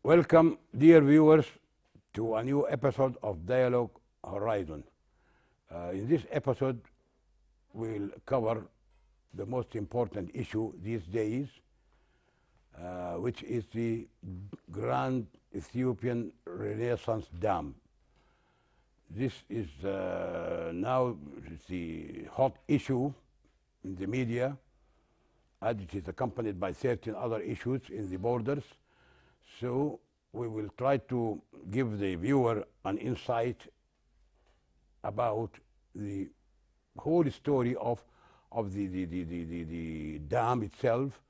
Welcome, dear viewers, to a new episode of Dialogue Horizon. In this episode, we'll cover the most important issue these days, which is the Grand Ethiopian Renaissance Dam. This is now the hot issue in the media, as it is accompanied by certain other issues in the borders. So we will try to give the viewer an insight about the whole story of the dam itself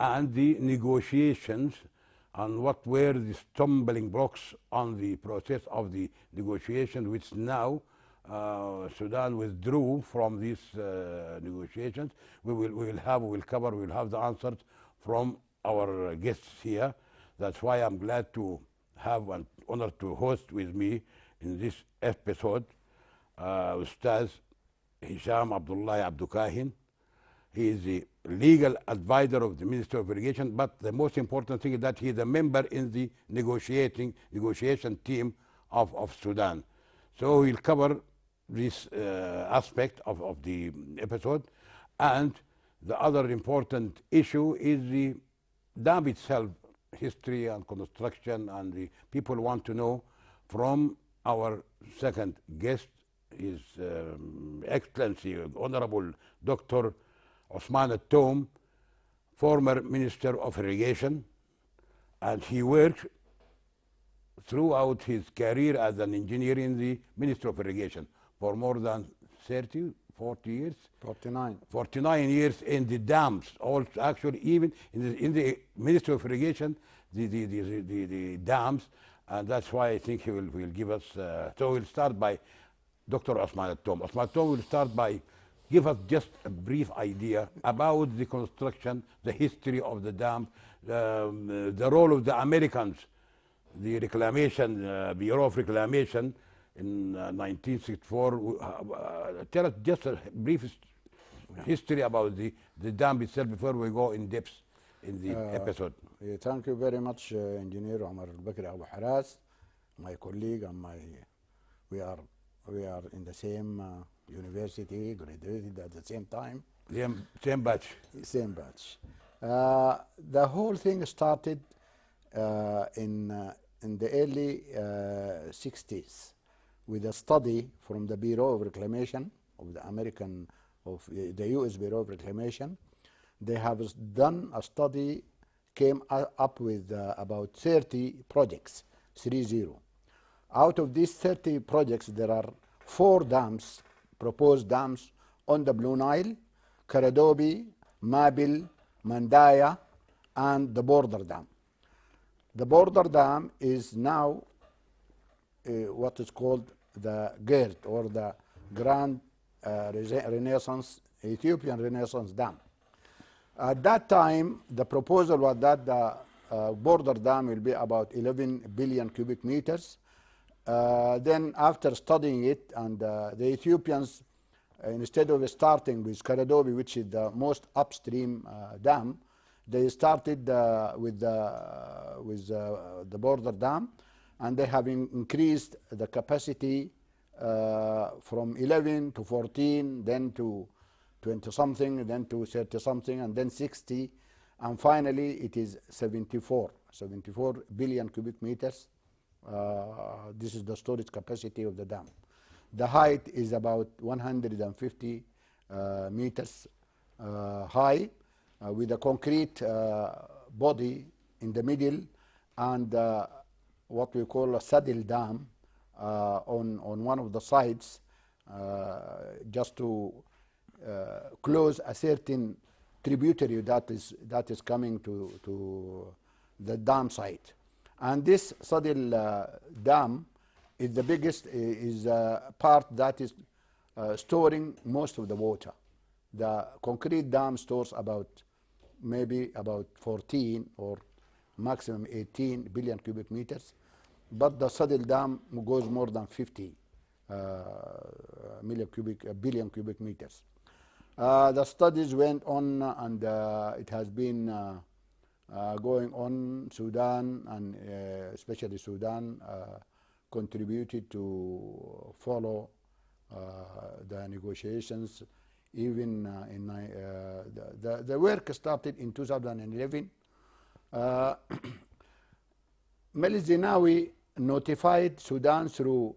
and the negotiations and what were the stumbling blocks on the process of the negotiation, which now Sudan withdrew from these negotiations. We will cover the answers from our guests here. That's why I'm glad to have an honor to host with me in this episode Ustaz Hisham Abdullah Abdukahin. He is the legal advisor of the Ministry of Irrigation, but the most important thing is that he is a member in the negotiation team of Sudan. So he'll cover this aspect of the episode. And the other important issue is the dam itself, history and construction, and the people want to know from our second guest, His Excellency Honorable Dr. Osman Al-Toum, former Minister of Irrigation, and he worked throughout his career as an engineer in the Ministry of Irrigation for more than 30, 40 years. 49. 49 years in the dams. Also, actually, even in the Ministry of Irrigation, the dams, and that's why I think he will give us. So we'll start by Dr. Osman Al-Toum. Osman Al-Toum will start by give us just a brief idea about the construction, the history of the dam, the role of the Americans, the reclamation, Bureau of Reclamation in 1964. Tell us just a brief history about the dam itself before we go in depth in the episode. Thank you very much, Engineer Omar Al-Bakri Abu Haras, my colleague, and we are in the same university, graduated at the same time. Same batch. Same batch. The whole thing started in the early 60s with a study from the Bureau of Reclamation of the U.S. Bureau of Reclamation. They have done a study, came up with about 30 projects, 30. Out of these 30 projects, there are 4 dams, proposed dams on the Blue Nile: Karadobi, Mabil, Mandaya, and the Border Dam. The Border Dam is now what is called the GERD, or the Grand Ethiopian Renaissance Dam. At that time, the proposal was that the Border Dam will be about 11 billion cubic meters. Then after studying it, and the Ethiopians, instead of starting with Karadobi, which is the most upstream dam, they started with the Border Dam, and they have increased the capacity from 11 to 14, then to 20-something, then to 30-something, and then 60, and finally it is 74 billion cubic meters. This is the storage capacity of the dam. The height is about 150 meters high, with a concrete body in the middle, and what we call a saddle dam on one of the sides, just to close a certain tributary that is coming to the dam site. And this saddle dam is the biggest, is a part that is storing most of the water. The concrete dam stores maybe about 14 or maximum 18 billion cubic meters, but the saddle dam goes more than 50 billion cubic meters. The studies went on, and it has been going on. Sudan and especially Sudan contributed to follow the negotiations. Even the work started in 2011. Meles Zenawi notified Sudan through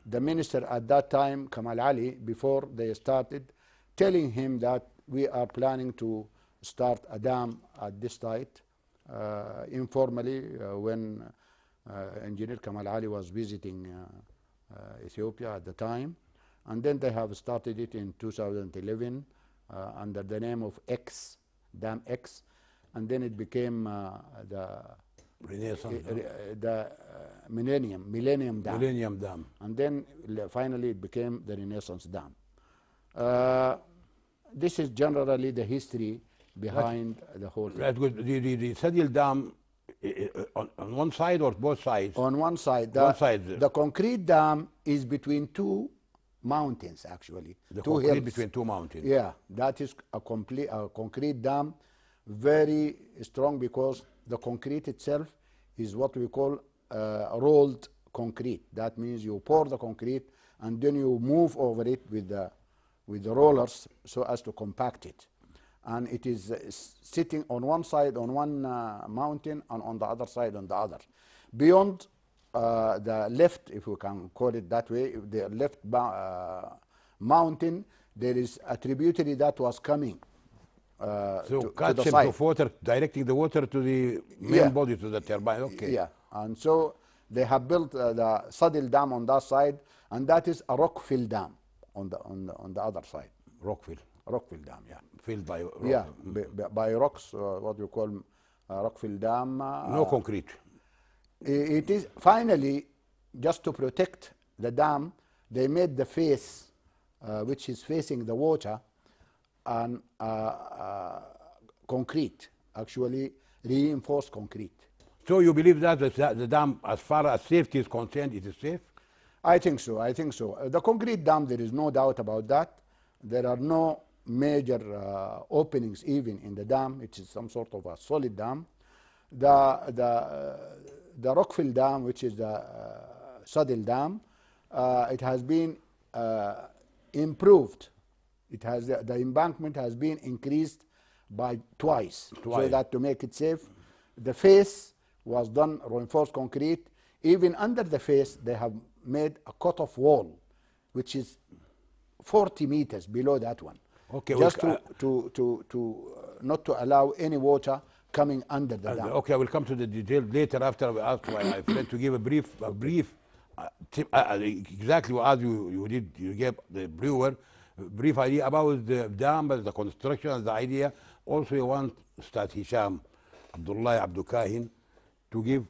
the minister at that time, Kamal Ali, before they started, telling him that we are planning to start a dam at this site informally when Engineer Kamal Ali was visiting Ethiopia at the time. And then they have started it in 2011 under the name of X, Dam X. And then it became the Millennium Dam. Millennium Dam. And then finally it became the Renaissance Dam. This is generally the history behind the whole thing. That's good. The Sadil Dam on one side or both sides? On one side. One side. The concrete dam is between two mountains, actually. The two concrete hills. between two mountains. Yeah, that is a concrete dam, very strong, because the concrete itself is what we call rolled concrete. That means you pour the concrete and then you move over it with the rollers so as to compact it. And it is sitting on one side on one mountain and on the other side on the other. Beyond the left, if we can call it that way, the left mountain, there is a tributary that was coming so to the cuts side. of water, directing the water to the main body, to the turbine. Okay. Yeah, and so they have built the Sadil Dam on that side, and that is a rock-fill dam on the other side. Rockfill. Rock-fill dam, yeah. Filled by rock. Yeah, by rocks, what we call rock-fill dam. No concrete. It is finally, just to protect the dam, they made the face, which is facing the water, and concrete, actually reinforced concrete. So you believe that the dam, as far as safety is concerned, it is safe? I think so. I think so. The concrete dam, there is no doubt about that. There are no major openings even in the dam. It is some sort of a solid dam. The Rockfill Dam, which is the Sadil Dam, it has been improved. It has the embankment has been increased by twice, so that to make it safe. The face was done reinforced concrete. Even under the face, they have made a cut-off wall, which is 40 meters below that one. Okay, just to not to allow any water coming under the dam. Okay, I will come to the detail later after I ask my friend to give a brief exactly as you did. You gave the brewer brief idea about the dam, the construction, and the idea. Also, you want Ustad Hisham Abdullah Abdukahin to give,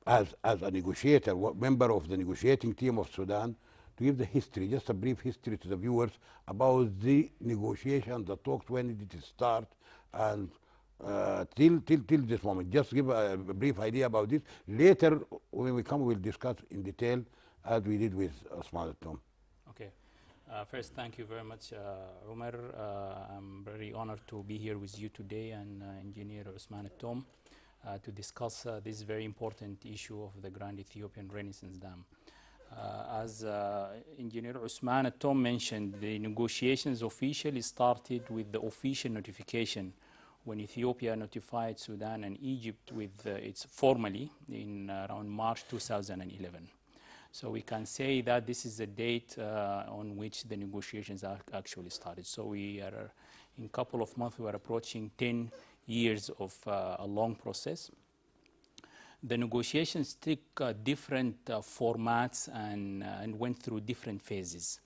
as a negotiator, member of the negotiating team of Sudan, to give the history, just a brief history to the viewers about the negotiation, the talks, when did it start, and till this moment. Just give a brief idea about this. Later, when we come, we'll discuss in detail, as we did with Osman al-Tom. Okay. First, thank you very much, Umar. I'm very honored to be here with you today, and Engineer Osman al-Tom, to discuss this very important issue of the Grand Ethiopian Renaissance Dam. As Engineer Osman al-Tom mentioned, the negotiations officially started with the official notification when Ethiopia notified Sudan and Egypt with its formally in around March 2011. So we can say that this is the date on which the negotiations actually started. So we are, in a couple of months, we are approaching 10 years of a long process. The negotiations took different formats and went through different phases.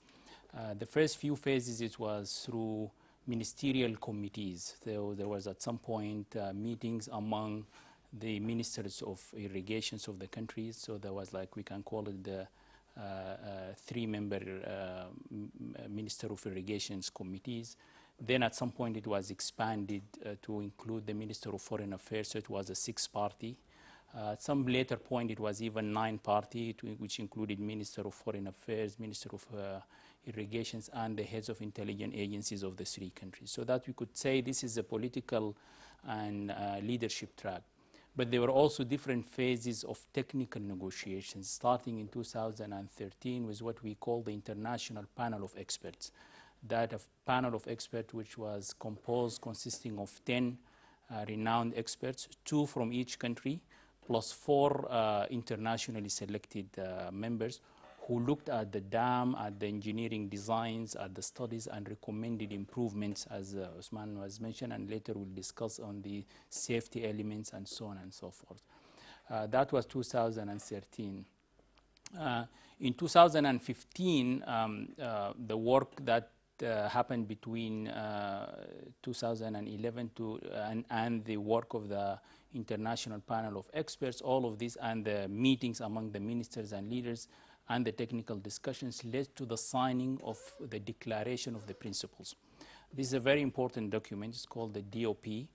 The first few phases, it was through ministerial committees. So there was at some point meetings among the ministers of irrigations of the countries. So there was, like, we can call it the three-member Minister of Irrigations committees. Then at some point it was expanded to include the Minister of Foreign Affairs, so it was a six-party At some later point, it was even 9-party, which included Minister of Foreign Affairs, Minister of Irrigations, and the heads of intelligence agencies of the 3 countries. So that we could say this is a political and leadership track. But there were also different phases of technical negotiations, starting in 2013 with what we call the International Panel of Experts. That a panel of experts which was consisting of 10 renowned experts, 2 from each country, plus 4 internationally selected members who looked at the dam, at the engineering designs, at the studies, and recommended improvements, as Osman was mentioned, and later we'll discuss on the safety elements and so on and so forth. That was 2013. In 2015, the work that happened between 2011 and the work of the International Panel of Experts, all of this and the meetings among the ministers and leaders and the technical discussions led to the signing of the Declaration of the Principles. This is a very important document. It's called the DOP. It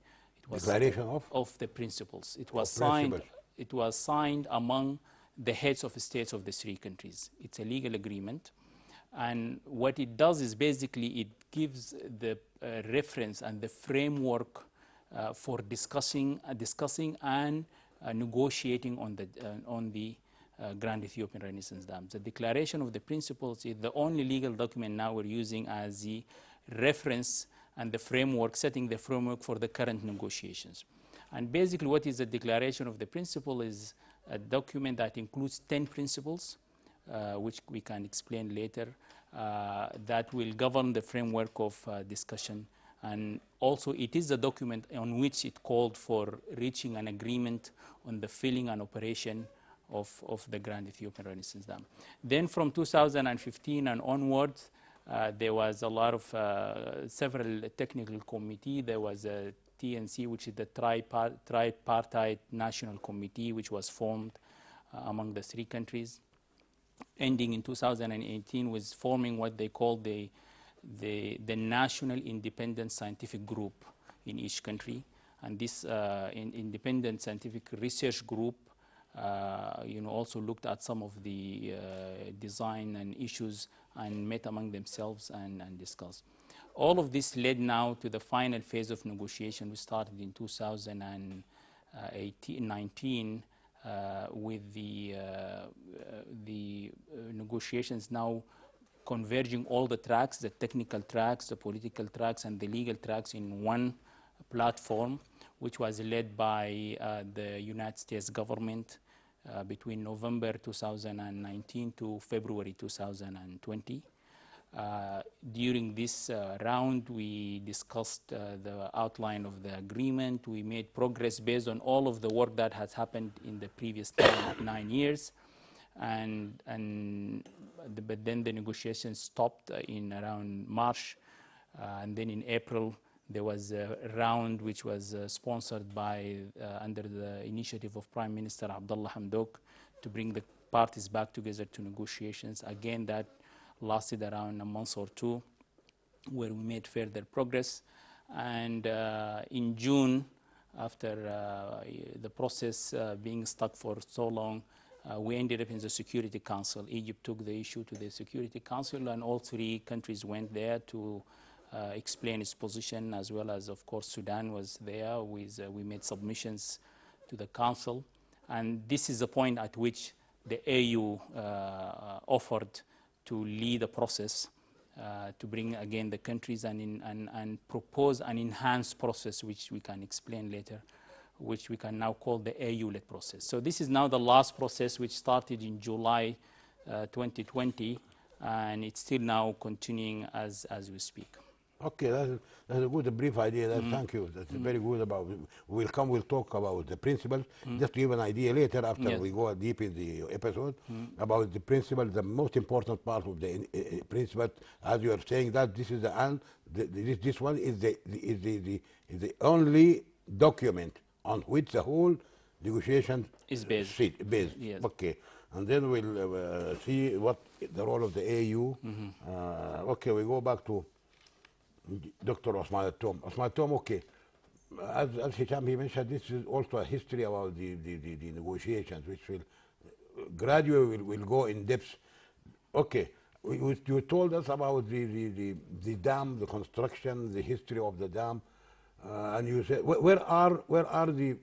was Declaration of the Principles. It was signed. It was signed among the heads of states of the 3 countries. It's a legal agreement. And what it does is basically it gives the reference and the framework for discussing and negotiating on the Grand Ethiopian Renaissance Dam. The Declaration of the Principles is the only legal document now we're using as the reference and the framework, setting the framework for the current negotiations. And basically what is the Declaration of the Principle is a document that includes 10 principles, which we can explain later, that will govern the framework of discussion. And also it is a document on which it called for reaching an agreement on the filling and operation of the Grand Ethiopian Renaissance Dam. Then from 2015 and onwards, there was a lot of several technical committee. There was a TNC, which is the Tripartite National Committee, which was formed among the 3 countries. Ending in 2018 with forming what they call the National Independent Scientific Group in each country. And this independent scientific research group also looked at some of the design and issues and met among themselves and discussed. All of this led now to the final phase of negotiation. We started in 2019 with the negotiations now converging all the tracks, the technical tracks, the political tracks, and the legal tracks in one platform, which was led by the United States government between November 2019 to February 2020. During this round, we discussed the outline of the agreement. We made progress based on all of the work that has happened in the previous 9 years. But then the negotiations stopped in around March. And then in April, there was a round which was sponsored by, under the initiative of Prime Minister Abdullah Hamdok, to bring the parties back together to negotiations. Again, that lasted around a month or 2, where we made further progress. And in June, after the process being stuck for so long, we ended up in the Security Council. Egypt took the issue to the Security Council, and all 3 countries went there to explain its position, as well as, of course, Sudan was there. We made submissions to the Council. And this is the point at which the AU offered to lead the process, to bring again the countries and propose an enhanced process, which we can explain later, which we can now call the AU-led process. So this is now the last process, which started in July 2020, and it's still now continuing as we speak. Okay, that's a good brief idea. Thank you. That's very good. We'll talk about the principles. Just to give an idea later, after we go deep in the episode, about the principle. The most important part of the principle, as you are saying, that this is the end. This one is the only document on which the whole negotiation is based. Yes. Okay, and then we'll see what the role of the AU. Okay, we go back to Dr. Osman Tom. Osman Tom, okay. as Hisham he mentioned, this is also a history about the negotiations, which will gradually will go in depth. Okay, you told us about the dam, the construction, the history of the dam, and you said where are the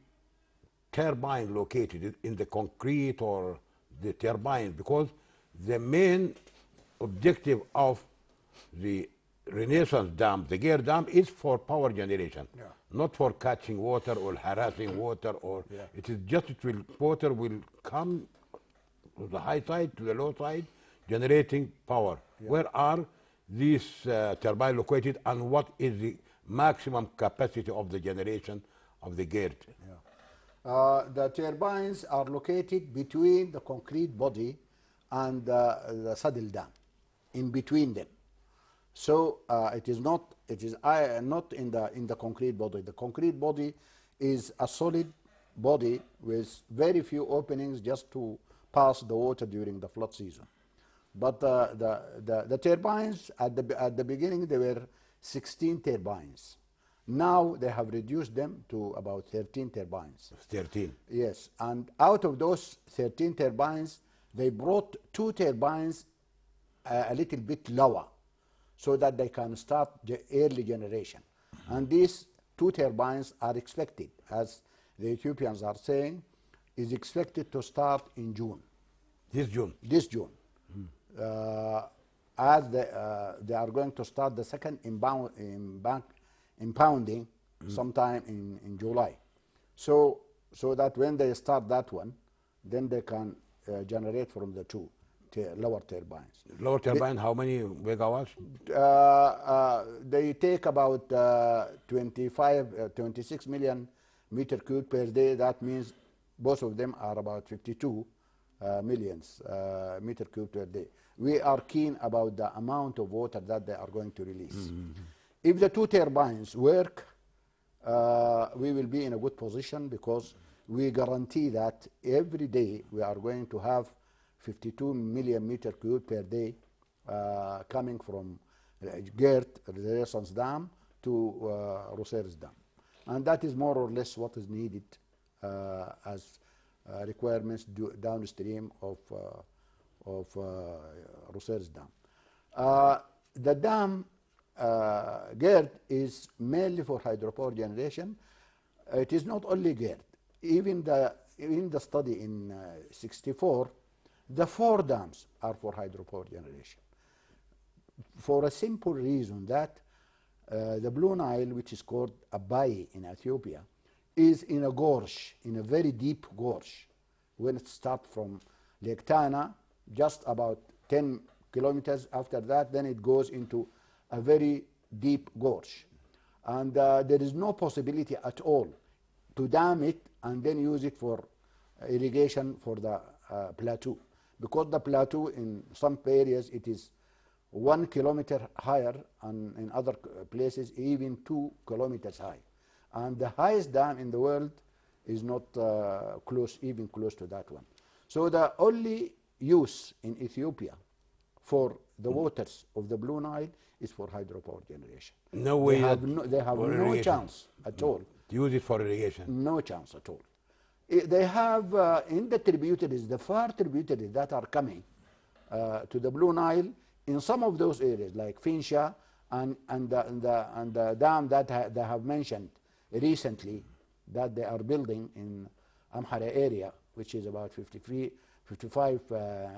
turbine located in the concrete or the turbine? Because the main objective of the Renaissance dam, the Gear dam, is for power generation, Yeah. not for catching water or harassing water, or Yeah. it is just water will come to the high tide to the low tide, generating power. Where are these turbines located, and what is the maximum capacity of the generation of the Gear? The turbines are located between the concrete body and the saddle dam, in between them. So it is not not in the concrete body. The concrete body is a solid body with very few openings just to pass the water during the flood season. But the turbines at the beginning they were 16 turbines. Now they have reduced them to about 13 turbines. 13. Yes, and out of those 13 turbines, they brought 2 turbines a little bit lower so that they can start the early generation. And these 2 turbines are expected, as the Ethiopians are saying, is expected to start in June. This June. This June. As they are going to start the second impounding sometime in July. So that when they start that one, then they can generate from the 2 lower turbines. Lower turbine, how many megawatts? They take about 26 million meter cube per day. That means both of them are about 52 millions meter cube per day. We are keen about the amount of water that they are going to release. If the 2 turbines work, we will be in a good position because we guarantee that every day we are going to have 52 million meter cube per day coming from Gert, the Renaissance Dam, to Roseres Dam. And that is more or less what is needed as requirements downstream of Roseres Dam. The dam, Gert, is mainly for hydropower generation. It is not only Gert. Even the study in 64, the 4 dams are for hydropower generation. For a simple reason that the Blue Nile, which is called Abai in Ethiopia, is in a gorge, in a very deep gorge. When it starts from Lake Tana, just about 10 kilometers after that, then it goes into a very deep gorge. And there is no possibility at all to dam it and then use it for irrigation for the plateau. Because the plateau in some areas it is 1 kilometer higher, and in other places even 2 kilometers high. And the highest dam in the world is not even close to that one. So the only use in Ethiopia for the waters of the Blue Nile is for hydropower generation. No way. They have no chance at all. Use it for irrigation. No chance at all. They have in the tributaries, the far tributaries that are coming to the Blue Nile, in some of those areas like Finsha and the dam that they have mentioned recently that they are building in Amhara area, which is about 55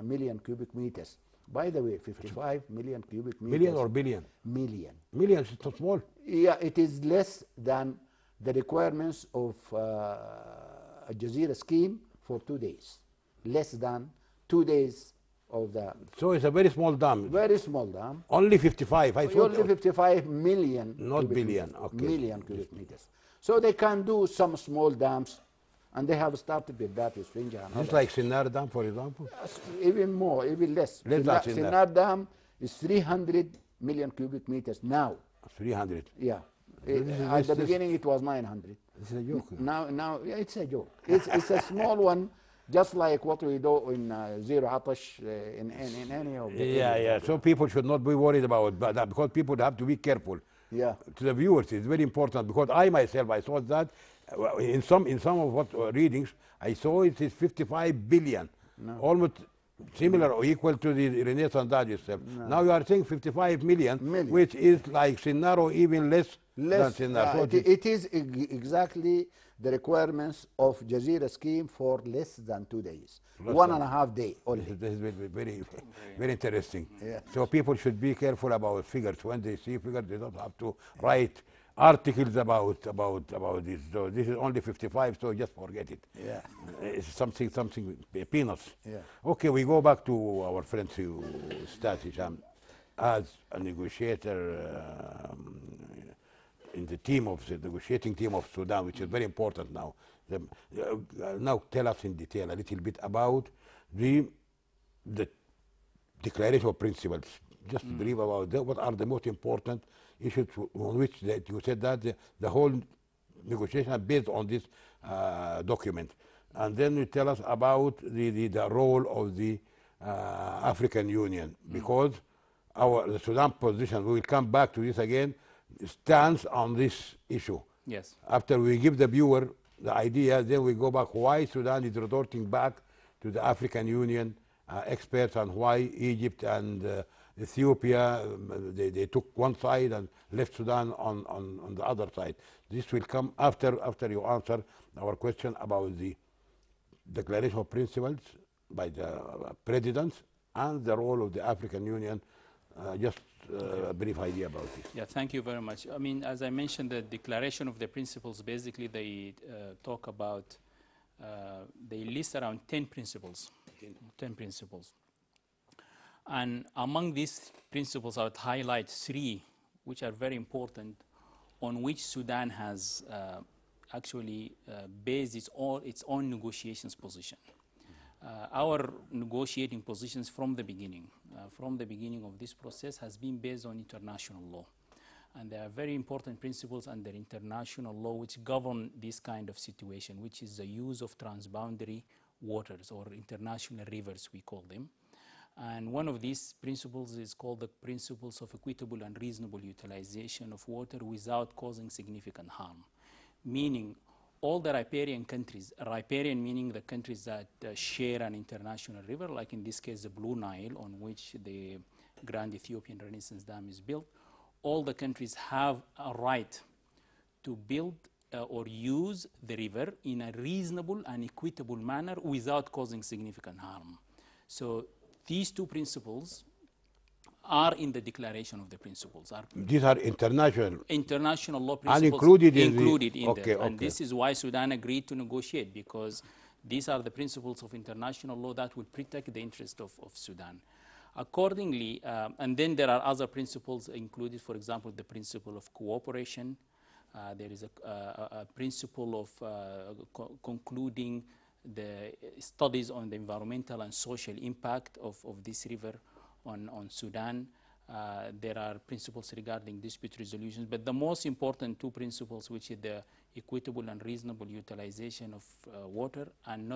million cubic meters. By the way, 55 million cubic meters. Million or billion? Million. Millions, it's so small. Yeah, it is less than the requirements of a Jazeera scheme for 2 days. Less than 2 days of the... So it's a very small dam. Very small dam. Only 55. I thought Only 55 million. Not billion. Meters, Okay. million cubic meters. So they can do some small dams, and they have started with that with Finja. Just like Sinar Dam, for example. Even more, even less. Less than Sinar. Sinar Dam is 300 million cubic meters now. 300. Yeah. this At the beginning it was 900. This is a joke. Now yeah, it's a joke. It's a small one, just like what we do in Zero Atash in any of the Yeah. So people should not be worried about that because people have to be careful. Yeah. to the viewers. It's very important because I myself I thought that in some of what readings I saw it is 55 billion, No. almost similar or equal to the Renaissance dam itself. No. Now you are saying 55 million, Million. which is like Sinaro even less than Less, Sinaro. So it is exactly the requirements of Jazeera scheme for less than 2 days. Less One than- and a half day only. this is very, very interesting. Yeah. So people should be careful about figures. When they see figures, they don't have to write articles about this. So this is only 55, so just forget it. Yeah. It's something peanuts. Yeah. Okay, we go back to our friend to Stas Hisham. As a negotiator in the team of the negotiating team of Sudan, which is very important now. Now tell us in detail a little bit about the declaration of principles. Just brief about that. What are the most important issues on which that you said that the whole negotiation are based on this document, and then you tell us about the role of the African Union, because the Sudan position, we will come back to this again, stands on this issue. Yes. After we give the viewer the idea, then we go back why Sudan is resorting back to the African Union experts, and why Egypt and Ethiopia, they took one side and left Sudan on the other side. This will come after you answer our question about the declaration of principles by the presidents and the role of the African Union. Just a brief idea about this. Yeah, thank you very much. I mean, as I mentioned, the declaration of the principles, basically they talk about, they list around 10 principles. 10 principles. And among these principles, I would highlight 3, which are very important, on which Sudan has actually based its own negotiations position. Our negotiating positions from the beginning of this process has been based on international law. And there are very important principles under international law which govern this kind of situation, which is the use of transboundary waters, or international rivers, we call them. And one of these principles is called the principles of equitable and reasonable utilization of water without causing significant harm. Meaning, all the riparian countries, riparian meaning the countries that share an international river, like in this case the Blue Nile, on which the Grand Ethiopian Renaissance Dam is built, all the countries have a right to build or use the river in a reasonable and equitable manner without causing significant harm. So these 2 principles are in the declaration of the principles. These are international law principles included in okay, there. okay. And this is why Sudan agreed to negotiate, because these are the principles of international law that will protect the interest of Sudan. Accordingly, and then there are other principles included, for example, the principle of cooperation. There is a principle of concluding the studies on the environmental and social impact of this river on Sudan. There are principles regarding dispute resolutions, but the most important 2 principles, which is the equitable and reasonable utilization of water, and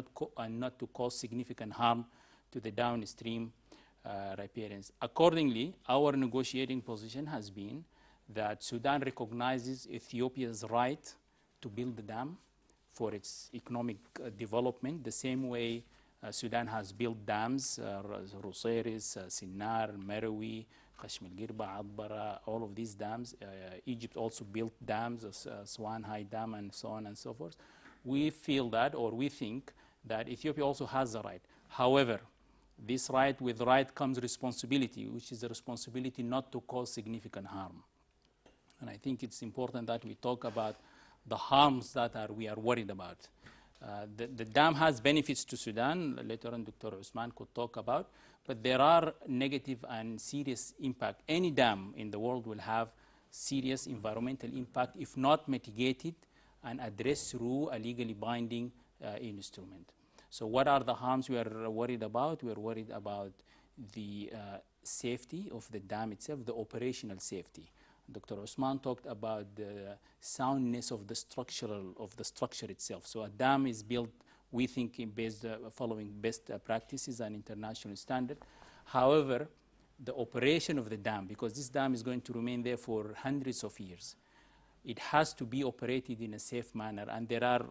not to cause significant harm to the downstream riparians. Accordingly, our negotiating position has been that Sudan recognizes Ethiopia's right to build the dam for its economic development, the same way Sudan has built dams, Roseris, Sinnar, Merowi, Kashmir Girba, Adbara, all of these dams. Egypt also built dams, Swan High Dam, and so on and so forth. We feel that, or we think that Ethiopia also has the right. However, this right, with right comes responsibility, which is the responsibility not to cause significant harm. And I think it's important that we talk about the harms that we are worried about. The dam has benefits to Sudan, later on Dr. Usman could talk about, but there are negative and serious impact. Any dam in the world will have serious environmental impact if not mitigated and addressed through a legally binding instrument. So what are the harms we are worried about? We are worried about the safety of the dam itself, the operational safety. Dr. Usman talked about the soundness of the structure itself. So a dam is built, we think, based following best practices and international standard. However, the operation of the dam, because this dam is going to remain there for hundreds of years, it has to be operated in a safe manner, and there are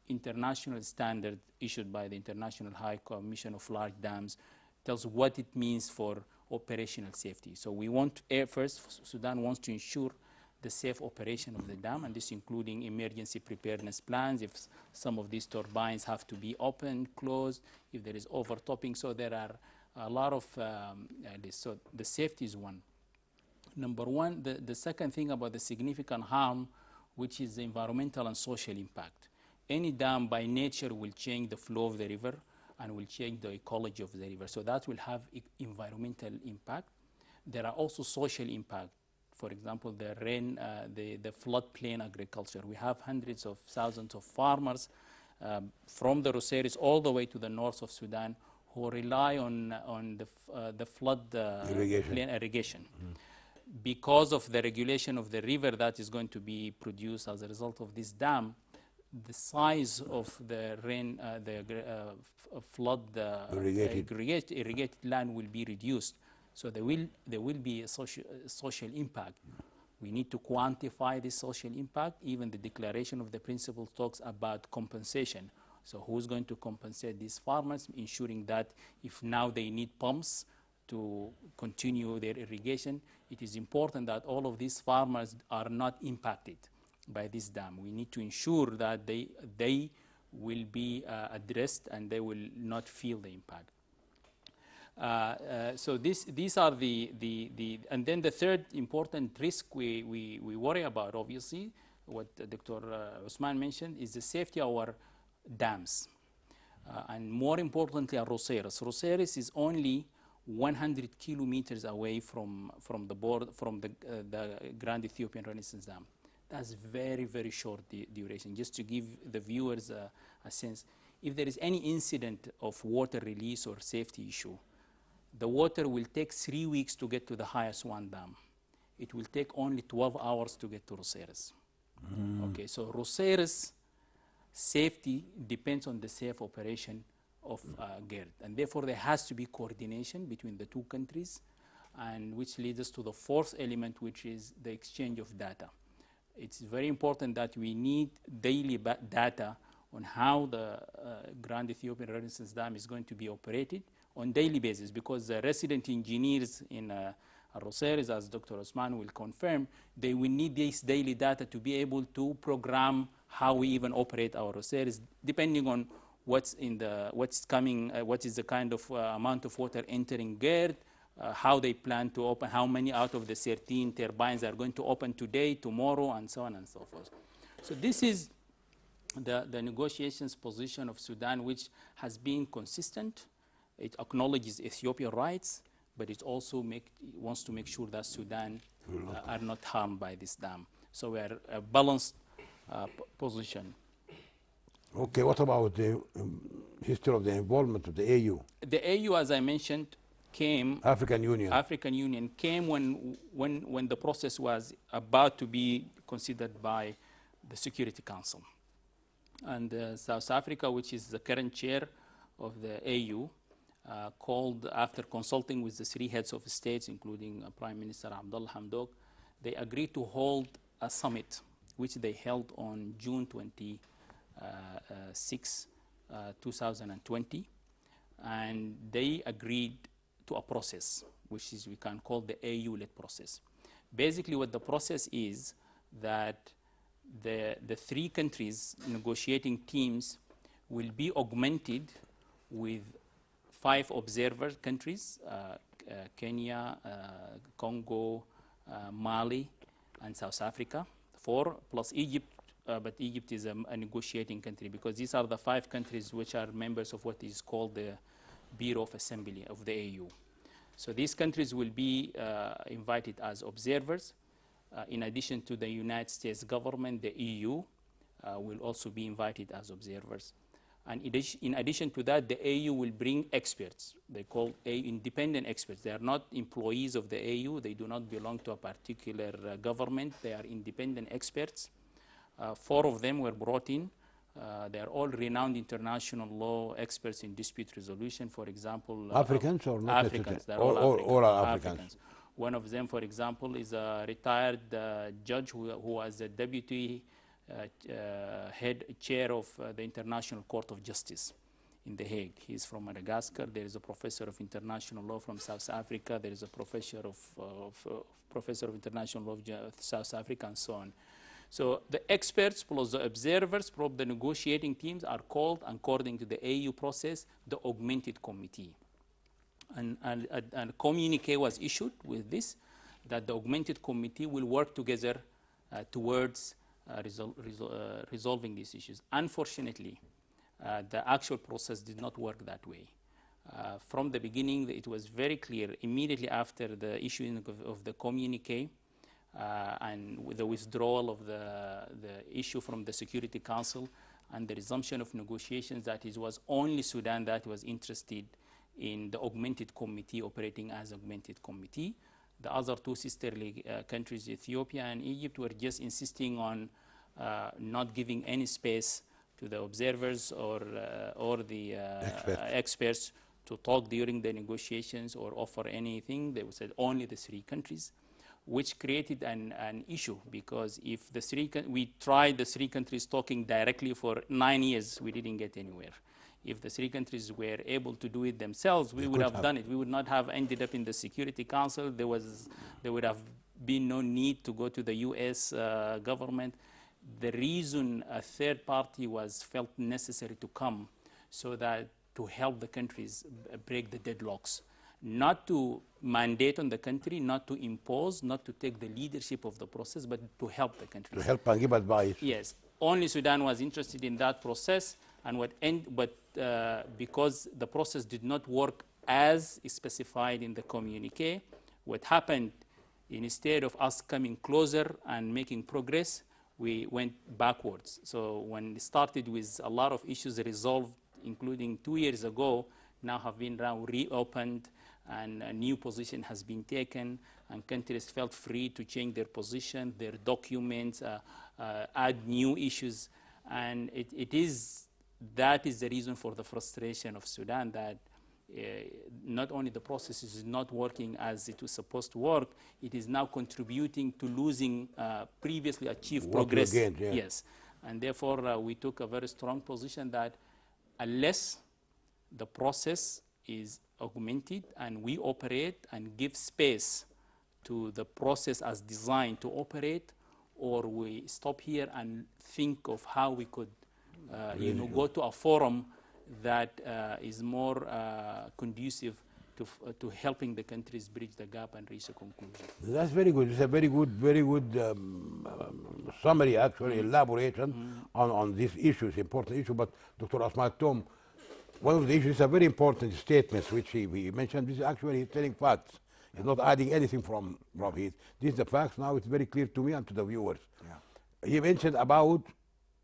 international standards issued by the International High Commission of Large Dams, tells what it means for operational safety. So we want, first, Sudan wants to ensure the safe operation of the dam, and this including emergency preparedness plans, if some of these turbines have to be opened, closed, if there is overtopping. So there are a lot of this. So the safety is one. Number one, the second thing about the significant harm, which is the environmental and social impact. Any dam by nature will change the flow of the river and will change the ecology of the river. So that will have environmental impact. There are also social impact. For example, the rain, the floodplain agriculture. We have hundreds of thousands of farmers from the Roseris all the way to the north of Sudan who rely on the flood plain irrigation. Because of the regulation of the river that is going to be produced as a result of this dam, the size of the rain, flood irrigated land will be reduced. So there will be a social impact. We need to quantify this social impact. Even the declaration of the principle talks about compensation. So who's going to compensate these farmers, ensuring that if now they need pumps to continue their irrigation, it is important that all of these farmers are not impacted by this dam. We need to ensure that they will be addressed and they will not feel the impact. So these are and then the third important risk we worry about, obviously, what Dr. Usman mentioned, is the safety of our dams. And more importantly, our Roseris. Roseris is only 100 kilometers away from the border, from the Grand Ethiopian Renaissance Dam. That's very, very short duration. Just to give the viewers a sense, if there is any incident of water release or safety issue, the water will take 3 weeks to get to the highest one dam. It will take only 12 hours to get to Roseris. Okay, so Roseris safety depends on the safe operation of GERD, and therefore there has to be coordination between the two countries, and which leads us to the fourth element, which is the exchange of data. It's very important that we need daily data on how the Grand Ethiopian Renaissance Dam is going to be operated on daily basis, because the resident engineers in Roseris, as Dr. Osman will confirm, they will need this daily data to be able to program how we even operate our Roseris, depending on what's coming, what is the kind of amount of water entering GERD, how they plan to open, how many out of the 13 turbines are going to open today, tomorrow, and so on and so forth. So this is the negotiations position of Sudan, which has been consistent. It acknowledges Ethiopian rights, but it also wants to make sure that Sudan are not harmed by this dam. So we are a balanced position. Okay, what about the history of the involvement of the AU? The AU, as I mentioned, came. African Union came when the process was about to be considered by the Security Council. And South Africa, which is the current chair of the AU, called, after consulting with the three heads of states, including Prime Minister Abdullah Hamdok, they agreed to hold a summit, which they held on June 26, 2020. And they agreed to a process, which is we can call the AU-led process. Basically, what the process is that the three countries negotiating teams will be augmented with 5 observer countries, Kenya, Congo, Mali, and South Africa, 4 plus Egypt, but Egypt is a negotiating country, because these are the 5 countries which are members of what is called the Bureau of Assembly of the AU. So these countries will be invited as observers. In addition to the United States government, the EU will also be invited as observers. And in addition to that, the AU will bring experts. They call independent experts. They are not employees of the AU. They do not belong to a particular government. They are independent experts. 4 of them were brought in They are all renowned international law experts in dispute resolution. For example, Africans or not Africans. They're all, all Africans. all are Africans. One of them, for example, is a retired judge who was a deputy head chair of the International Court of Justice in The Hague. He's from Madagascar. There is a professor of international law from South Africa. There is a professor of international law of South Africa, and so on. So the experts plus the observers plus the negotiating teams are called, according to the AU process, the augmented committee. And a communique was issued with this, that the augmented committee will work together towards resolving these issues. Unfortunately, the actual process did not work that way. From the beginning, it was very clear, immediately after the issuing of the communique, and with the withdrawal of the issue from the Security Council and the resumption of negotiations, that it was only Sudan that was interested in the augmented committee operating as augmented committee. The other two sisterly countries, Ethiopia and Egypt, were just insisting on not giving any space to the observers or the experts to talk during the negotiations or offer anything. They said only the three countries, which created an issue, because if we tried the three countries talking directly for 9 years, we didn't get anywhere. If the three countries were able to do it themselves, we would have done it. We would not have ended up in the Security Council. There would have been no need to go to the US government. The reason a third party was felt necessary to come, so that to help the countries break the deadlocks, not to mandate on the country, not to impose, not to take the leadership of the process, but to help the country. To help and give advice. Yes, only Sudan was interested in that process, and because the process did not work as specified in the communique, what happened, instead of us coming closer and making progress, we went backwards. So when it started with a lot of issues resolved, including 2 years ago, now have been now reopened, and a new position has been taken, and countries felt free to change their position, their documents, add new issues. And that is the reason for the frustration of Sudan, that not only the process is not working as it was supposed to work, it is now contributing to losing previously achieved progress. Gained, yeah. Yes, and therefore we took a very strong position that unless the process is augmented and we operate and give space to the process as designed to operate, or we stop here and think of how we could go to a forum that is more conducive to helping the countries bridge the gap and reach a conclusion. That's very good. It's a very good summary, actually, elaboration on these issues, important issue. But Dr. Osman Tom, one of the issues is a very important statement which he mentioned. This is actually he's telling facts. He's not adding anything from his. This is the facts. Now it's very clear to me and to the viewers. Yeah. He mentioned about,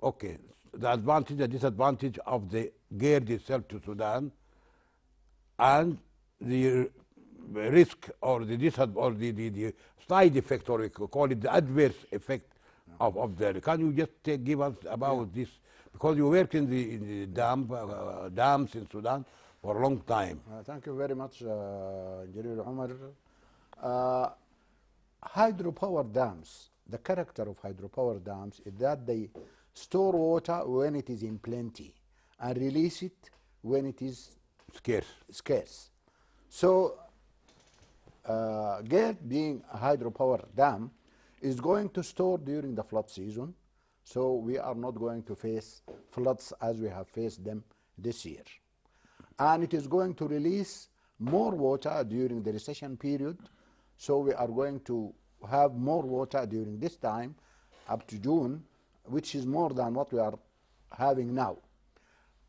okay, the advantage and disadvantage of the GERD itself to Sudan, and the risk or the side effect, or we could call it the adverse effect of the. Can you just give us about this? Because you worked in the dams in Sudan for a long time. Thank you very much, Engineer Omar. Hydropower dams, the character of hydropower dams is that they store water when it is in plenty and release it when it is scarce. So GERD, being a hydropower dam, is going to store during the flood season. So we are not going to face floods as we have faced them this year. And it is going to release more water during the recession period. So we are going to have more water during this time up to June, which is more than what we are having now.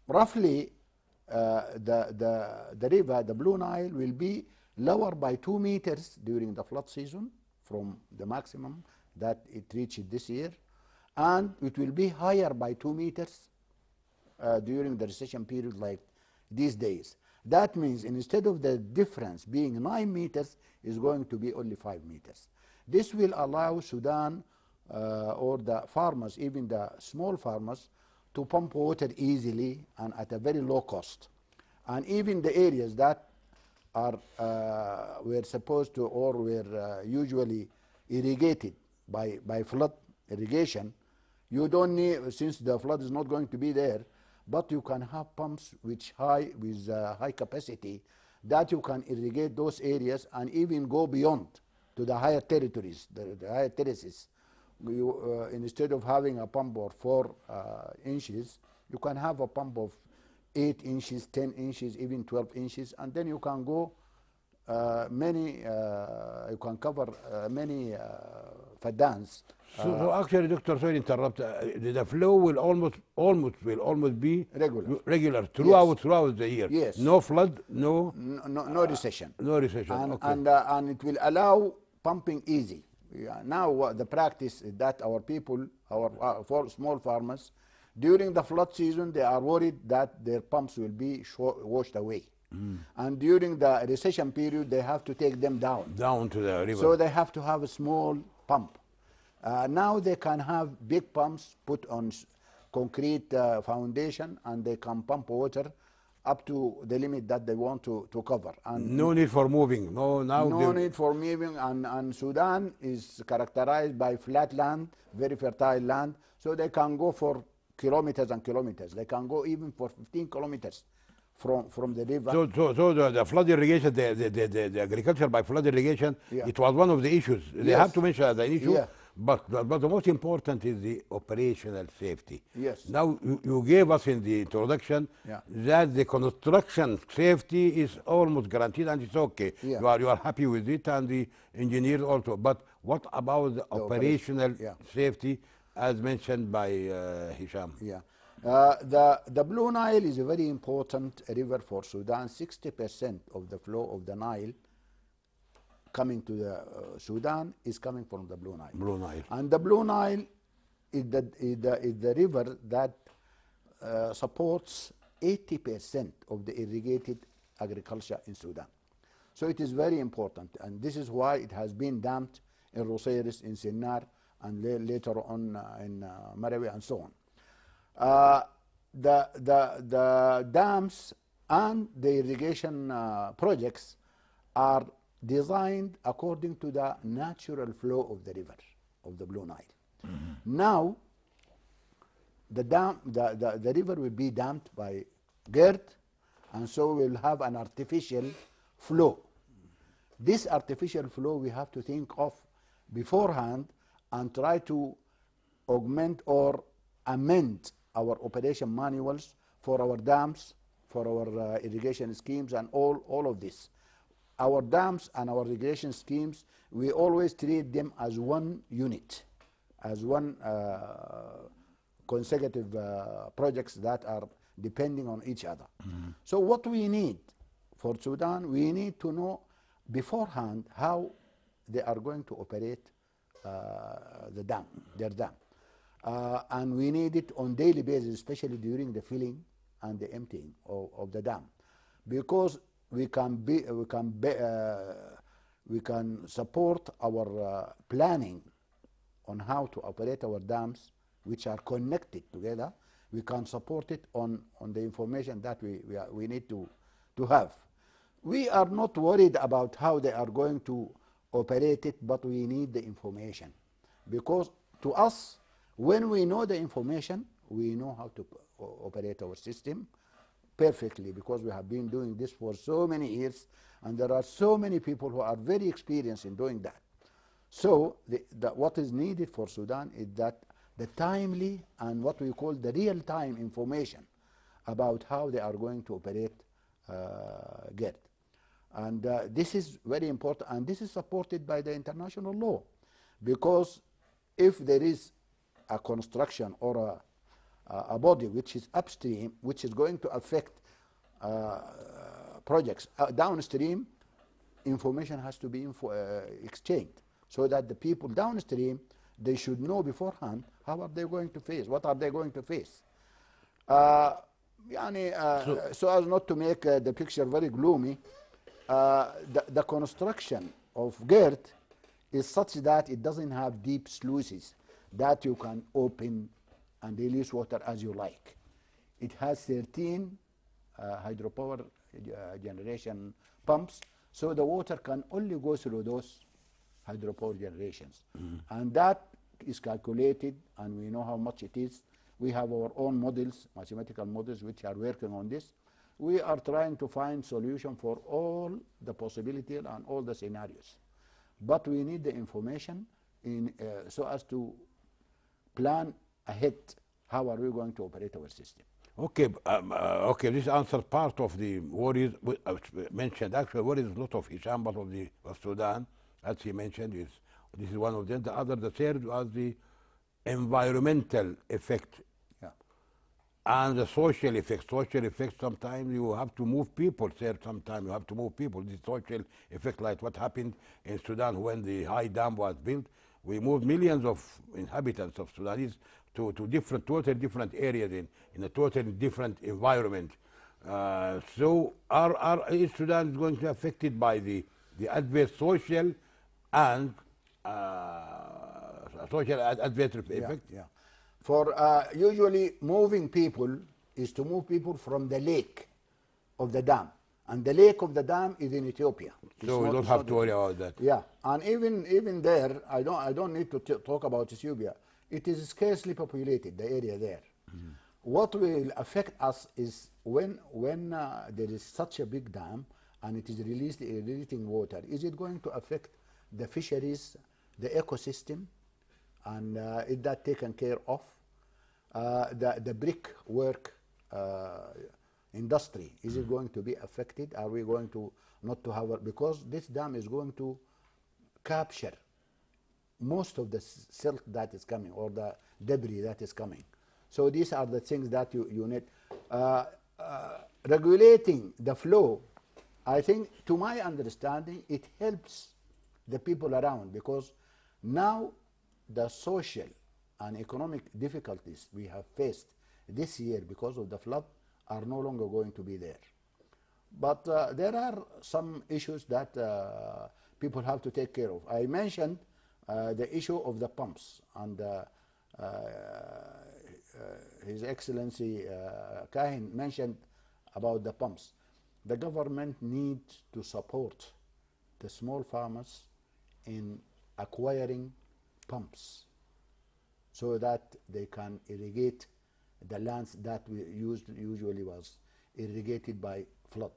Roughly, the river, the Blue Nile, will be lower by 2 meters during the flood season from the maximum that it reached this year, and it will be higher by 2 meters during the recession period like these days. That means instead of the difference being 9 meters, is going to be only 5 meters. This will allow Sudan or the farmers, even the small farmers, to pump water easily and at a very low cost. And even the areas that are were supposed to or were usually irrigated by flood irrigation, you don't need, since the flood is not going to be there, but you can have pumps with high capacity that you can irrigate those areas and even go beyond to the higher territories, the higher terraces. You, instead of having a pump of 4 inches, you can have a pump of 8 inches, 10 inches, even 12 inches, and then you can go you can cover many fadans. So actually, Doctor, sorry to interrupt. The flow will almost be regular throughout the year. Yes. No flood, no Recession. no recession. And, Okay. and it will allow pumping easy. Yeah, now the practice is that our people, our small farmers, during the flood season, they are worried that their pumps will be washed away. And during the recession period, they have to take them down To the river. So they have to have a small pump. Now they can have big pumps put on concrete foundation, and they can pump water up to the limit that they want to cover. And no need for moving. No need for moving. And Sudan is characterized by flat land, very fertile land, so they can go for kilometers and kilometers. They can go even for 15 kilometers from the river. So the flood irrigation, the agriculture by flood irrigation, Yeah. it was one of the issues. They Yes. have to mention as an issue, Yeah. but the most important is the operational safety. Yes. Now, you gave us in the introduction Yeah. that the construction safety is almost guaranteed and it's okay. Yeah. You are happy with it, and the engineers also. But what about the operational Yeah. safety as mentioned by Hisham? Yeah. The Blue Nile is a very important river for Sudan. 60% of the flow of the Nile coming to the Sudan is coming from the Blue Nile. Blue Nile. And the Blue Nile is the river that supports 80% of the irrigated agriculture in Sudan. So it is very important, and this is why it has been dammed in Roseiris, in Sinnar, and later on in Marawi, and so on. The dams and the irrigation projects are designed according to the natural flow of the river, of the Blue Nile. Now, the river will be dammed by GERD, and so we'll have an artificial flow. This artificial flow we have to think of beforehand and try to augment or amend our operation manuals for our dams, for our irrigation schemes, and all of this. Our dams and our irrigation schemes, we always treat them as one unit, as one consecutive projects that are depending on each other. So what we need for Sudan, we need to know beforehand how they are going to operate their dam. And we need it on daily basis, especially during the filling and the emptying of the dam, because we can support our planning on how to operate our dams, which are connected together. We can support it on the information that we need to have. We are not worried about how they are going to operate it, but we need the information, because to us, when we know the information, we know how to operate our system perfectly, because we have been doing this for so many years, and there are so many people who are very experienced in doing that. So what is needed for Sudan is that the timely and what we call the real-time information about how they are going to operate GERD. And this is very important, and this is supported by the international law, because if there is a construction or a body which is upstream, which is going to affect projects downstream, information has to be exchanged, so that the people downstream, they should know beforehand how are they going to face, what are they going to face. So as not to make the picture very gloomy, the construction of GERD is such that it doesn't have deep sluices that you can open and release water as you like. It has 13 hydropower generation pumps, so the water can only go through those hydropower generations. And that is calculated, and we know how much it is. We have our own models, mathematical models, which are working on this. We are trying to find solution for all the possibilities and all the scenarios. But we need the information so as to plan ahead how are we going to operate our system. Okay, okay. This answers part of the worries mentioned. Actually, worries a lot of examples of Sudan, as he mentioned. This is one of them. The third was the environmental effect, Yeah. and the social effect. Social effect. Sometimes you have to move people there. Sometimes you have to move people. The social effect, like what happened in Sudan when the high dam was built. We moved millions of inhabitants of Sudanese to totally different areas in a totally different environment. So is Sudan going to be affected by the adverse social and adverse effect? Yeah. For usually moving people is to move people from the lake of the dam, and the lake of the dam is in Ethiopia. So we don't have to worry about that. Yeah, and even there, I don't need to talk about Ethiopia. It is scarcely populated, the area there. What will affect us is when there is such a big dam and it is releasing water. Is it going to affect the fisheries, the ecosystem, and is that taken care of? The brickwork industry, is it going to be affected? Are we going to not to have because this dam is going to capture most of the silt that is coming or the debris that is coming. So these are the things that you need. Regulating the flow, I think, to my understanding, it helps the people around, because now the social and economic difficulties we have faced this year because of the flood are no longer going to be there. But there are some issues that people have to take care of. I mentioned the issue of the pumps, and His Excellency Kahin mentioned about the pumps. The government needs to support the small farmers in acquiring pumps so that they can irrigate the lands that we usually was irrigated by flood,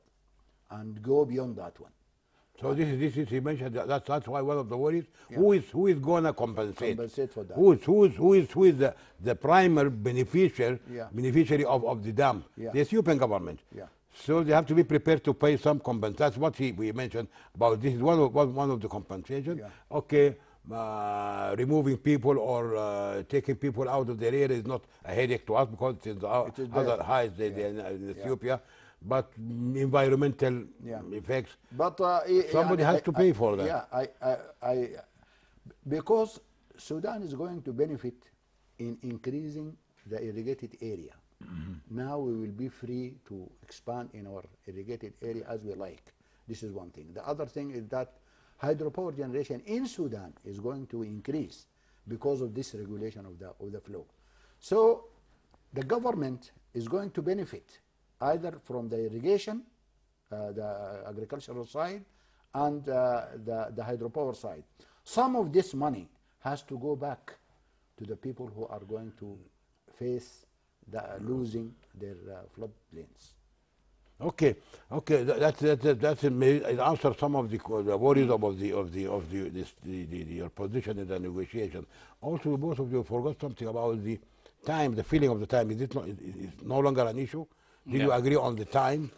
and go beyond that one. So this is he mentioned that's why one of the worries. Yeah. Who is gonna compensate? Compensate for that. Who is the primary beneficiary Yeah. of the dam? Yeah. The Ethiopian government. Yeah. So they have to be prepared to pay some compensation. That's what we mentioned about this is one of the compensation. Yeah. Okay, removing people or taking people out of their area is not a headache to us because it is other highs in Ethiopia. But environmental effects, But somebody has to pay for that. Yeah, because Sudan is going to benefit in increasing the irrigated area. Now we will be free to expand in our irrigated area as we like. This is one thing. The other thing is that hydropower generation in Sudan is going to increase because of this regulation of the flow. So the government is going to benefit either from the irrigation, the agricultural side, and the hydropower side. Some of this money has to go back to the people who are going to face losing their floodplains. Okay, that's amazing. It answers some of the worries about your position in the negotiation. Also, both of you forgot something about the time, the feeling of the time. Is no longer an issue? Did you agree on the time?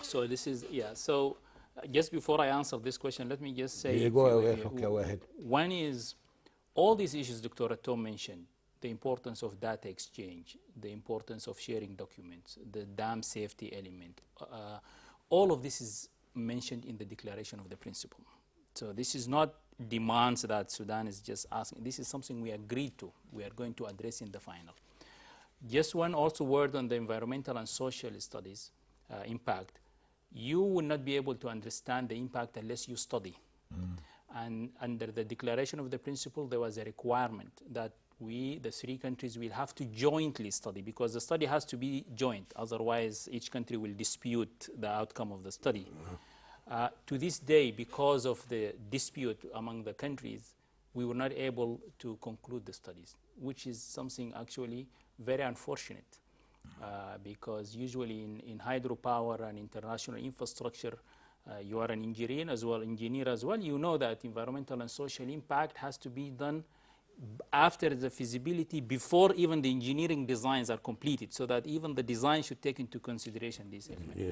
So this is, so just before I answer this question, let me just say, Go ahead. One is, all these issues Dr. Tom mentioned, the importance of data exchange, the importance of sharing documents, the dam safety element, all of this is mentioned in the declaration of the principle. So this is not demands that Sudan is just asking. This is something we agreed to. We are going to address in the final. Just one also word on the environmental and social studies impact. You will not be able to understand the impact unless you study. And under the declaration of the principle, there was a requirement that we, the three countries, will have to jointly study, because the study has to be joint. Otherwise, each country will dispute the outcome of the study. To this day, because of the dispute among the countries, we were not able to conclude the studies, which is something actually very unfortunate. Because usually in hydropower and international infrastructure, you are an engineer as well. You know that environmental and social impact has to be done after the feasibility, before even the engineering designs are completed, so that even the design should take into consideration these elements. Yeah.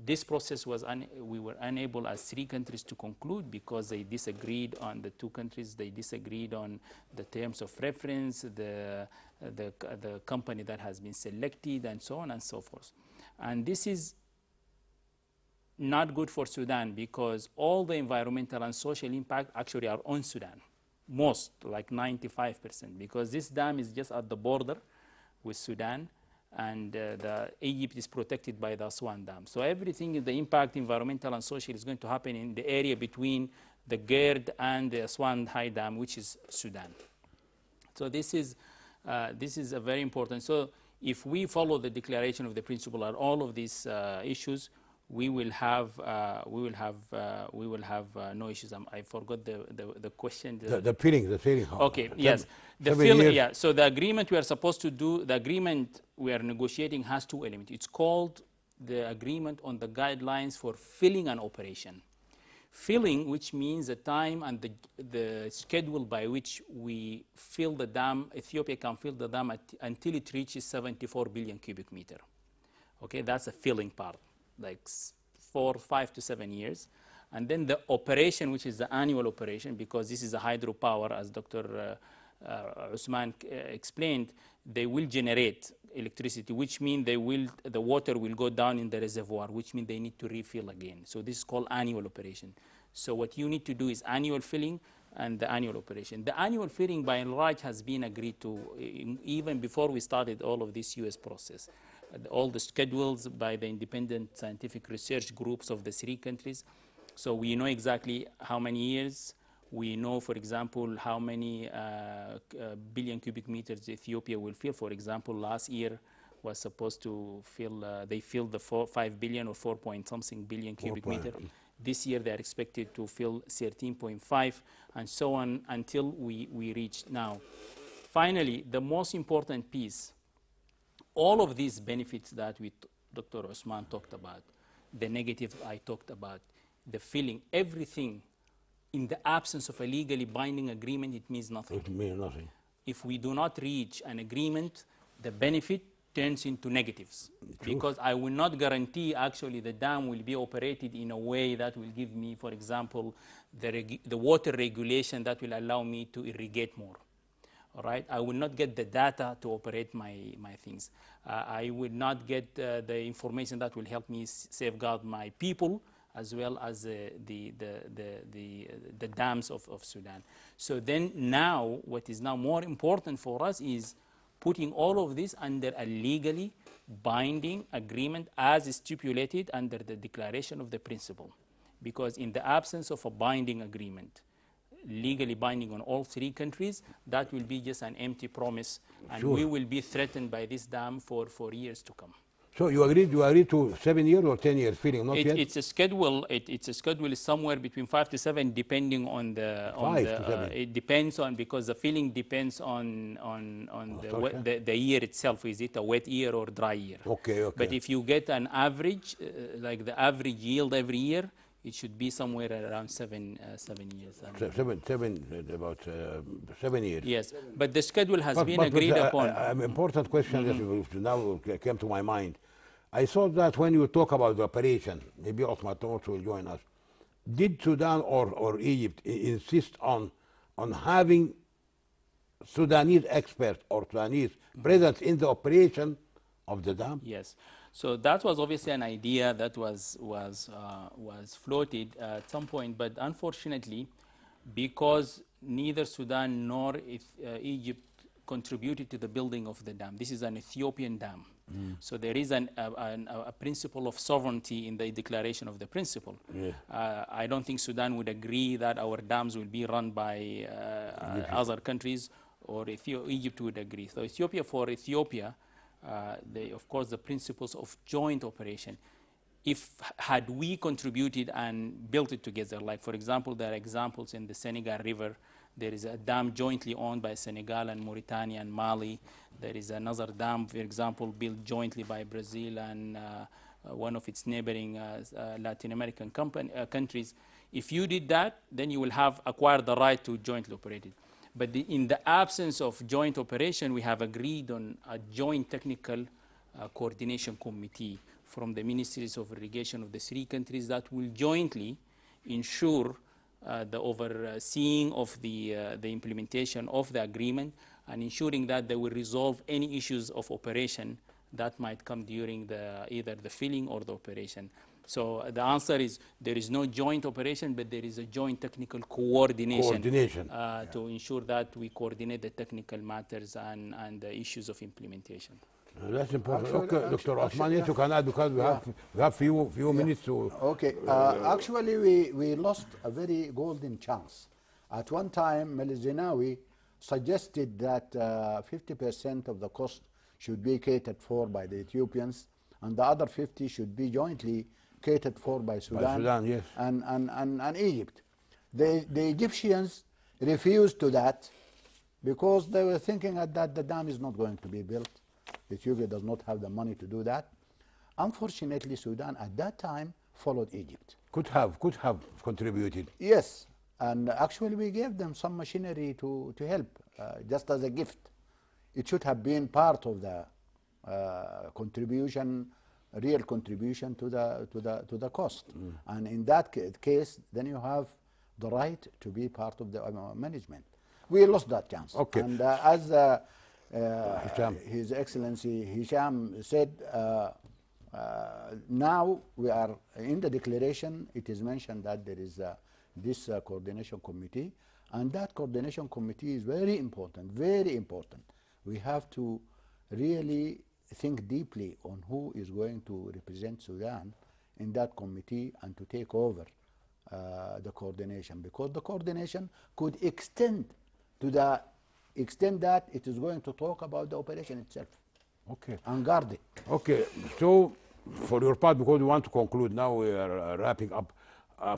This process was, we were unable as three countries to conclude, because they disagreed on the two countries, they disagreed on the terms of reference, the company that has been selected, and so on and so forth. And this is not good for Sudan, because all the environmental and social impact actually are on Sudan. Most, like 95%, because this dam is just at the border with Sudan, and Egypt is protected by the Aswan Dam. So everything, the impact, environmental and social, is going to happen in the area between the Gerd and the Aswan High Dam, which is Sudan. So this is a very important. So if we follow the declaration of the principle on all of these issues, we will have no issues. I forgot the question. The feeling. Okay. Yes. The feeling. Yeah. So the agreement we are supposed to do, the agreement we are negotiating has two elements. It's called the agreement on the guidelines for filling and operation. Filling, which means the time and the schedule by which we fill the dam. Ethiopia can fill the dam until it reaches 74 billion cubic meter. Okay, that's a filling part, like 5 to 7 years. And then the operation, which is the annual operation, because this is a hydropower, as Dr. Usman explained, they will generate electricity, which means the water will go down in the reservoir, which means they need to refill again. So this is called annual operation. So what you need to do is annual filling and the annual operation. The annual filling, by and large, has been agreed to even before we started all of this US process. All the schedules by the independent scientific research groups of the three countries. So we know exactly how many years. We know, for example, how many billion cubic meters Ethiopia will fill. For example, last year was supposed to fill, they filled the 5 billion or 4 point something billion cubic meter. This year they are expected to fill 13.5, and so on until we reach now. Finally, the most important piece, all of these benefits that Dr. Usman talked about, the negative I talked about, the filling, everything, in the absence of a legally binding agreement, it means nothing. It means nothing. If we do not reach an agreement, the benefit turns into negatives. True. Because I will not guarantee actually the dam will be operated in a way that will give me, for example, the water regulation that will allow me to irrigate more. All right, I will not get the data to operate my things. I will not get the information that will help me safeguard my people, as well as the dams of Sudan. So then now, what is now more important for us is putting all of this under a legally binding agreement as stipulated under the declaration of the principle. Because in the absence of a binding agreement, legally binding on all three countries, that will be just an empty promise, and we will be threatened by this dam for years to come. So you agreed to 7 years or 10 years filling, not yet? It's a schedule. It's a schedule is somewhere between 5 to 7, depending on the. It depends on, because the filling depends on the year itself. Is it a wet year or dry year? Okay. But if you get an average, like the average yield every year, it should be somewhere around 7 years. About 7 years. Yes, but the schedule has been agreed upon. An important question that now came to my mind. I thought that when you talk about the operation, maybe Osman also will join us, did Sudan or Egypt insist on having Sudanese experts or Sudanese presence in the operation of the dam? Yes. So that was obviously an idea that was floated at some point, but unfortunately, because neither Sudan nor Egypt contributed to the building of the dam. This is an Ethiopian dam. So there is a principle of sovereignty in the declaration of the principle. I don't think Sudan would agree that our dams will be run by other countries, or Egypt would agree. So Ethiopia, for Ethiopia, of course, the principles of joint operation. If had we contributed and built it together, like for example, there are examples in the Senegal River. There is a dam jointly owned by Senegal and Mauritania and Mali. There is another dam, for example, built jointly by Brazil and one of its neighboring Latin American countries. If you did that, then you will have acquired the right to jointly operate it. But in the absence of joint operation, we have agreed on a joint technical coordination committee from the ministries of irrigation of the three countries that will jointly ensure the overseeing of the implementation of the agreement and ensuring that they will resolve any issues of operation that might come during either the filling or the operation. So the answer is there is no joint operation, but there is a joint technical coordination, to ensure that we coordinate the technical matters and the issues of implementation. That's important. Okay, Dr. Osman, yes, you can add because we have few minutes to. Okay, actually we lost a very golden chance. At one time, Meles Zenawi suggested that 50% of the cost should be catered for by the Ethiopians, and the other 50 should be jointly catered for by Sudan, yes. and Egypt. The Egyptians refused to that because they were thinking that the dam is not going to be built. Ethiopia does not have the money to do that. Unfortunately, Sudan at that time followed Egypt. Could have contributed. Yes, and actually we gave them some machinery to help, just as a gift. It should have been part of the contribution, real contribution to the cost. And in that case, then you have the right to be part of the management. We lost that chance. Okay. And as His Excellency Hisham said, now we are in the declaration, it is mentioned that there is this coordination committee, and that coordination committee is very important, very important. We have to really think deeply on who is going to represent Sudan in that committee and to take over the coordination, because the coordination could extend to the extent that it is going to talk about the operation itself. Okay. And guard it. Okay, so for your part, because we want to conclude now, we are wrapping up.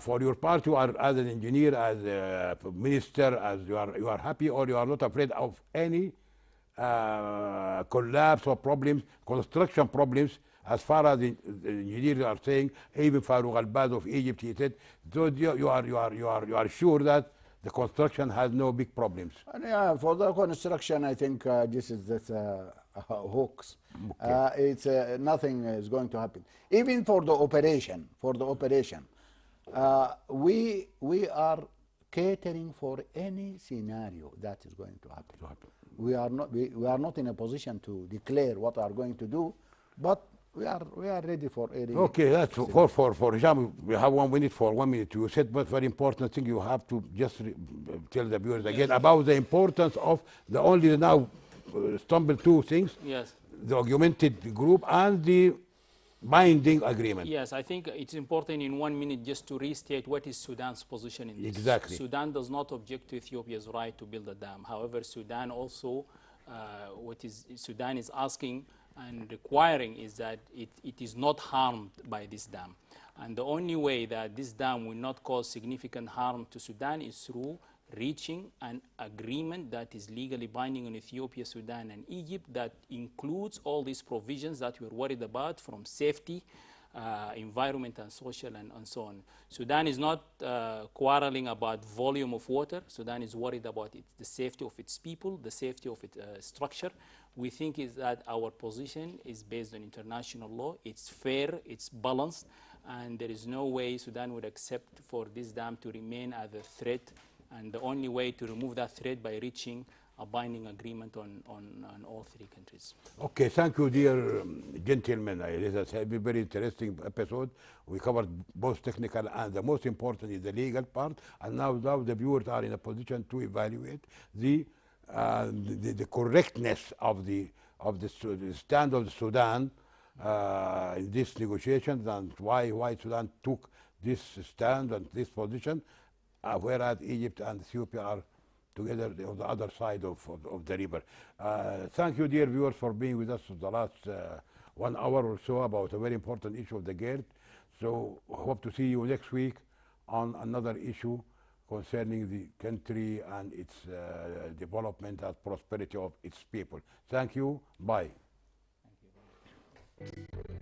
For your part, you are as an engineer, as a minister, as you are happy, or you are not afraid of any collapse or problems, construction problems, as far as the engineers are saying. Even Farouk Al-Baz of Egypt, he said, so you are sure that the construction has no big problems. And yeah, for the construction, I think this is a hoax. Okay. It's nothing is going to happen. Even for the operation, we are catering for any scenario that is going to happen. We are not in a position to declare what we are going to do, but we are ready for any. Okay, that's for Hisham. We have 1 minute for 1 minute. You said but very important thing. You have to just tell the viewers again about the importance of the only now stumble two things. Yes. The augmented group and the binding agreement. Yes, I think it's important in 1 minute just to restate what is Sudan's position in this. Exactly. Sudan does not object to Ethiopia's right to build a dam. However, Sudan also, Sudan is asking and requiring is that it is not harmed by this dam. And the only way that this dam will not cause significant harm to Sudan is through reaching an agreement that is legally binding on Ethiopia, Sudan, and Egypt that includes all these provisions that we're worried about, from safety, environment, and social, and so on. Sudan is not quarreling about volume of water. Sudan is worried about the safety of its people, the safety of its structure. We think is that our position is based on international law. It's fair, it's balanced, and there is no way Sudan would accept for this dam to remain as a threat. And the only way to remove that threat by reaching a binding agreement on all three countries. Okay, thank you, dear gentlemen. It has been a very interesting episode. We covered both technical and the most important is the legal part. And now the viewers are in a position to evaluate the correctness of the stand of Sudan in this negotiations, and why Sudan took this stand and this position. Whereas Egypt and Ethiopia are together on the other side of the river. Thank you, dear viewers, for being with us for the last 1 hour or so about a very important issue of the GERD. So hope to see you next week on another issue concerning the country and its development and prosperity of its people. Thank you. Bye. Thank you.